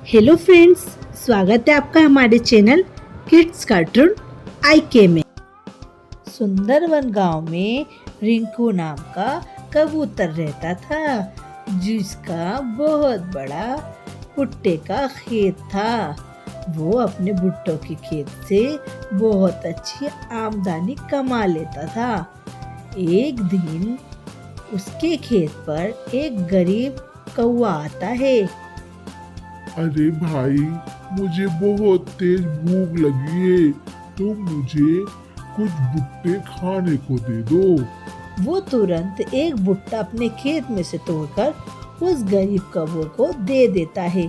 Hello friends, स्वागत है आपका हमारे चैनल किड्स कार्टून आईके में। सुंदरवन गांव में रिंकू नाम का कबूतर रहता था, जिसका बहुत बड़ा भुट्टे का खेत था। वो अपने भुट्टों के खेत से बहुत अच्छी आमदनी कमा लेता था। एक दिन उसके खेत पर एक गरीब कौवा आता है। अरे भाई, मुझे बहुत तेज भूख लगी है, तो मुझे कुछ भुट्टे खाने को दे दो। वो तुरंत एक भुट्टा अपने खेत में से तोड़कर उस गरीब कौवे को दे देता है।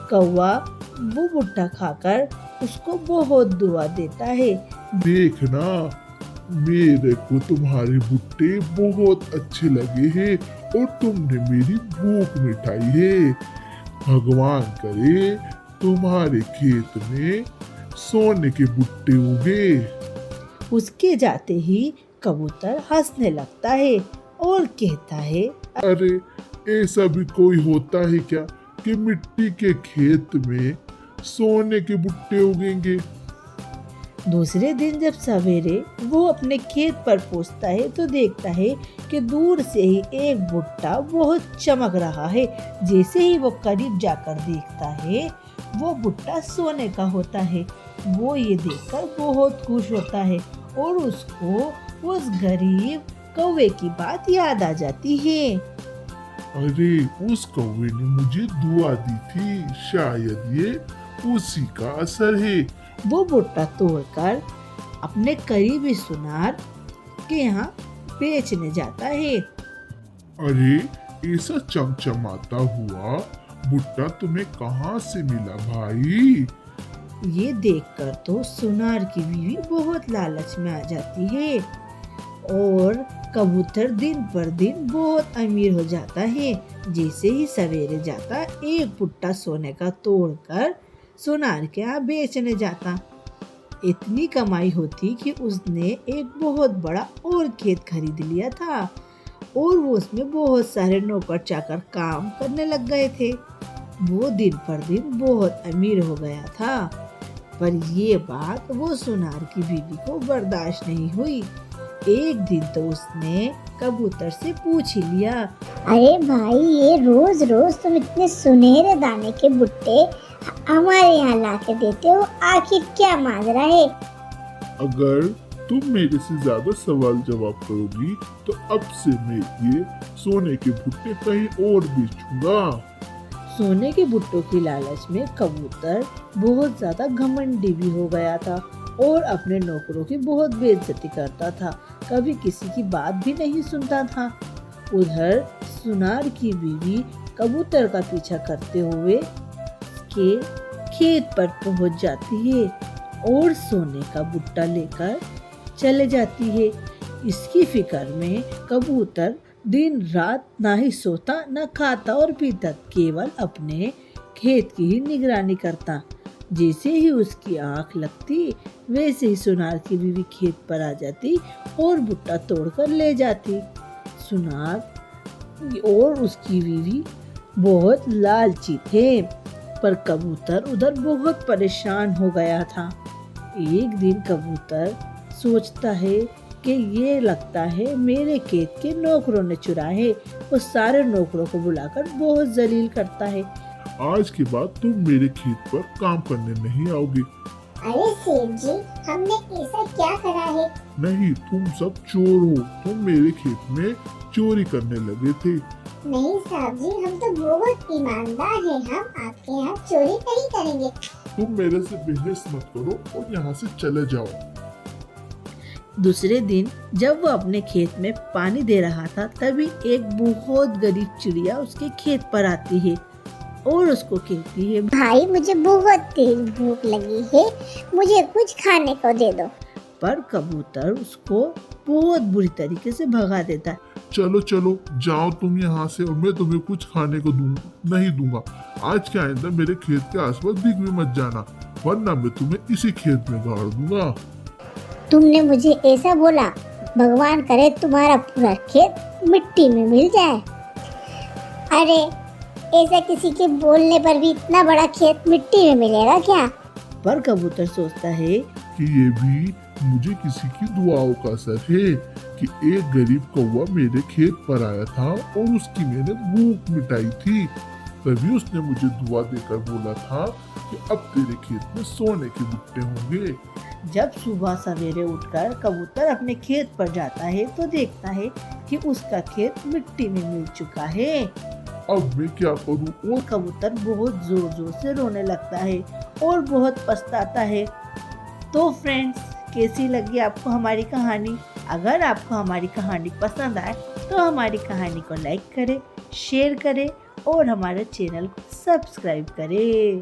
कौवा वो भुट्टा खाकर उसको बहुत दुआ देता है। देखना, मेरे को तुम्हारे भुट्टे बहुत अच्छे लगे हैं और तुमने मेरी भूख मिटाई है। भगवान करे तुम्हारे खेत में सोने के भुट्टे उगे। उसके जाते ही कबूतर हंसने लगता है और कहता है, अरे, ऐसा भी कोई होता है क्या कि मिट्टी के खेत में सोने के भुट्टे उगेंगे। दूसरे दिन जब सवेरे वो अपने खेत पर पहुंचता है तो देखता है कि दूर से ही एक भुट्टा बहुत चमक रहा है। जैसे ही वो करीब जाकर देखता है, वो भुट्टा सोने का होता है। वो ये देखकर बहुत खुश होता है और उसको उस गरीब कौवे की बात याद आ जाती है। अरे, उस कौवे ने मुझे दुआ दी थी, शायद ये उसी का असर है। वो भुट्टा तोड़कर अपने करीबी सुनार के यहाँ बेचने जाता है। अरे, ऐसा चमचमाता हुआ भुट्टा तुम्हें कहाँ से मिला भाई? ये देखकर तो सुनार की बीवी बहुत लालच में आ जाती है और कबूतर दिन पर दिन बहुत अमीर हो जाता है। जैसे ही सवेरे जाता, एक भुट्टा सोने का तोड़कर सुनार के यहाँ बेचने जाता। इतनी कमाई होती कि उसने एक बहुत बड़ा और खेत खरीद लिया था और वो उसमें बहुत सारे नौकर चाकर काम करने लग गए थे। वो दिन पर दिन बहुत अमीर हो गया था, पर ये बात वो सुनार की बीवी को बर्दाश्त नहीं हुई। एक दिन तो उसने कबूतर से पूछ ही लिया, अरे भाई, ये रोज रोज तुम इतने सुनहरे दाने के भुट्टे हमारे यहाँ ला के देते हो, आखिर क्या माजरा है? अगर तुम मेरे से ज्यादा सवाल जवाब करोगी तो अब से मैं ये सोने के भुट्टे कहीं और बेचूंगा। सोने के भुट्टों की लालच में कबूतर बहुत ज्यादा घमंडी भी हो गया था और अपने नौकरों की बहुत बेइज्जती करता था। कभी किसी की बात भी नहीं सुनता था। उधर सुनार की बीवी कबूतर का पीछा करते हुए के खेत पर पहुंच जाती है और सोने का भुट्टा लेकर चले जाती है। इसकी फिक्र में कबूतर दिन रात ना ही सोता न खाता और पीता, केवल अपने खेत की ही निगरानी करता। जैसे ही उसकी आंख लगती, वैसे ही सुनार की बीवी खेत पर आ जाती और भुट्टा तोड़कर ले जाती। सुनार और उसकी बीवी बहुत लालची थे, पर कबूतर उधर बहुत परेशान हो गया था। एक दिन कबूतर सोचता है कि ये लगता है मेरे खेत के नौकरों ने चुराए है। वो सारे नौकरों को बुलाकर बहुत जलील करता है। आज के बाद तुम मेरे खेत पर काम करने नहीं आओगे। अरे सेठ जी, हमने ऐसा क्या करा है? नहीं, तुम सब चोर हो। तुम मेरे खेत में चोरी करने लगे थे। नहीं साहब जी, हम तो बहुत ईमानदार हैं, हम आपके यहाँ चोरी नहीं करेंगे। तुम मेरे से बहस मत करो और यहाँ से चले जाओ। दूसरे दिन जब वो अपने खेत में पानी दे रहा था, तभी एक बहुत गरीब चिड़िया उसके खेत पर आती है और उसको कहती है, भाई, मुझे बहुत तेज भूख लगी है, मुझे कुछ खाने को दे दो। पर कबूतर उसको बहुत बुरी तरीके से भगा देता है। चलो चलो, जाओ तुम यहाँ से और मैं तुम्हें कुछ खाने को नहीं दूंगा। आज के आइंदा मेरे खेत के आसपास दिख भी मत जाना, वरना मैं तुम्हें इसी खेत में गाड़ दूंगा। तुमने मुझे ऐसा बोला, भगवान करे तुम्हारा पूरा खेत मिट्टी में मिल जाए। अरे, ऐसा किसी के बोलने पर भी इतना बड़ा खेत मिट्टी में मिलेगा क्या? पर कबूतर सोचता है कि ये भी मुझे किसी की दुआओं का असर है कि एक गरीब कौवा मेरे खेत पर आया था और उसकी मैंने भूख मिटाई थी। तभी उसने मुझे दुआ देकर बोला था कि अब तेरे खेत में सोने के भुट्टे होंगे। जब सुबह सवेरे उठकर कबूतर अपने खेत पर जाता है तो देखता है कि उसका खेत मिट्टी में मिल चुका है। अब मैं क्या करूं? वो कबूतर बहुत जोर जोर से रोने लगता है और बहुत पछताता है। तो फ्रेंड्स, कैसी लगी आपको हमारी कहानी? अगर आपको हमारी कहानी पसंद आए तो हमारी कहानी को लाइक करें, शेयर करें और हमारे चैनल को सब्सक्राइब करें।